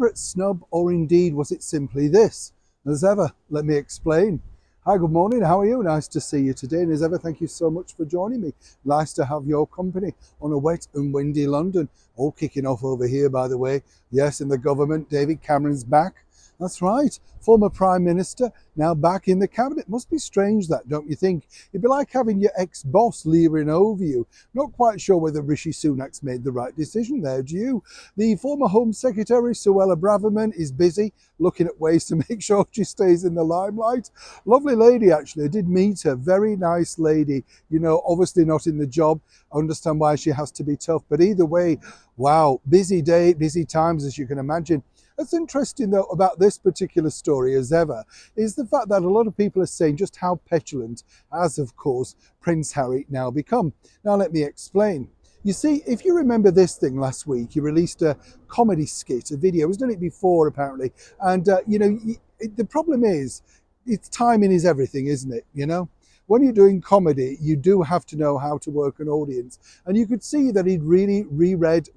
elaborate snub, or indeed was it simply this? As ever, let me explain. Hi, good morning. How are you? Nice to see you today. And as ever, thank you so much for joining me. Nice to have your company on a wet and windy London. All kicking off over here, by the way. Yes, in the government, David Cameron's back. That's right. Former Prime Minister, now back in the cabinet. Must be strange that, don't you think? It'd be like having your ex-boss leering over you. Not quite sure whether Rishi Sunak's made the right decision there, do you? The former Home Secretary, Suella Braverman, is busy looking at ways to make sure she stays in the limelight. Lovely lady, actually. I did meet her. Very nice lady. You know, obviously not in the job. I understand why she has to be tough. But either way, wow, busy day, busy times, as you can imagine. What's interesting, though, about this particular story, as ever, is the fact that a lot of people are saying just how petulant has, of course, Prince Harry now become. Now, let me explain. You see, if you remember this thing last week, he released a comedy skit, a video. He's done it before, apparently. And, the problem is, it's timing is everything, isn't it? You know? When you're doing comedy, you do have to know how to work an audience. And you could see that he'd really reread,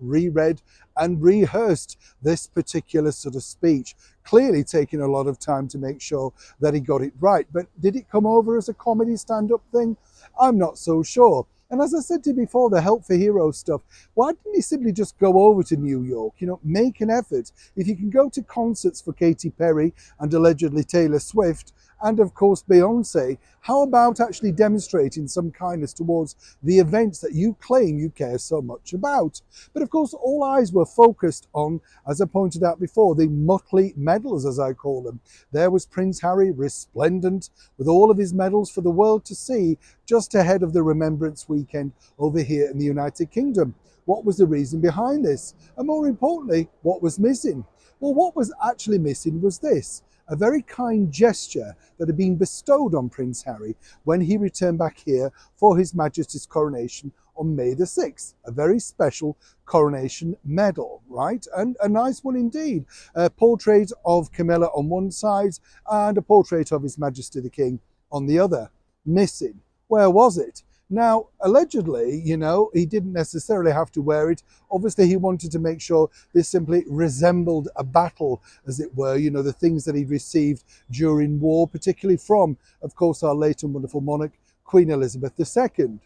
and rehearsed this particular sort of speech, clearly taking a lot of time to make sure that he got it right. But did it come over as a comedy stand-up thing? I'm not so sure. And as I said to you before, the Help for Heroes stuff, why didn't he simply just go over to New York? You know, make an effort. If you can go to concerts for Katy Perry and allegedly Taylor Swift, and of course Beyonce, how about actually demonstrating some kindness towards the events that you claim you care so much about? But of course, all eyes were focused on, as I pointed out before, the Mutley medals, as I call them. There was Prince Harry, resplendent, with all of his medals for the world to see, just ahead of the Remembrance Weekend over here in the United Kingdom. What was the reason behind this? And more importantly, what was missing? Well, what was actually missing was this. A very kind gesture that had been bestowed on Prince Harry when he returned back here for His Majesty's coronation on May the 6th. A very special coronation medal, right? And a nice one indeed. A portrait of Camilla on one side and a portrait of His Majesty the King on the other. Missing. Where was it? Now, allegedly, you know, he didn't necessarily have to wear it. Obviously, he wanted to make sure this simply resembled a battle, as it were, you know, the things that he'd received during war, particularly from, of course, our late and wonderful monarch, Queen Elizabeth II.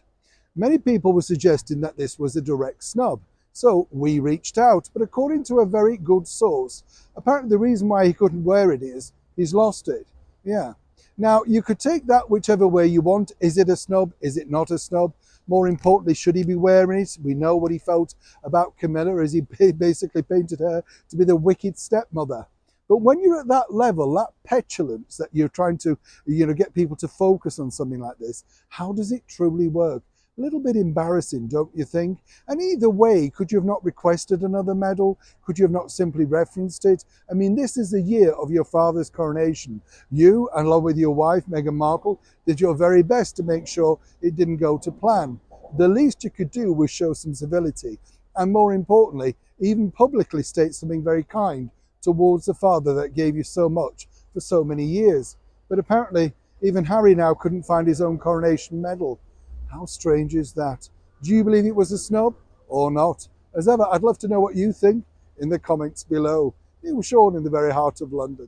Many people were suggesting that this was a direct snub. So we reached out, but according to a very good source, apparently the reason why he couldn't wear it is he's lost it. Yeah. Now, you could take that whichever way you want. Is it a snub? Is it not a snub? More importantly, should he be wearing it? We know what he felt about Camilla, as he basically painted her to be the wicked stepmother. But when you're at that level, that petulance that you're trying to, get people to focus on something like this, how does it truly work? A little bit embarrassing, don't you think? And either way, could you have not requested another medal? Could you have not simply referenced it? I mean, this is the year of your father's coronation. You, along with your wife, Meghan Markle, did your very best to make sure it didn't go to plan. The least you could do was show some civility. And more importantly, even publicly state something very kind towards the father that gave you so much for so many years. But apparently, even Harry now couldn't find his own coronation medal. How strange is that? Do you believe it was a snub or not? As ever, I'd love to know what you think in the comments below. It was Sean in the very heart of London.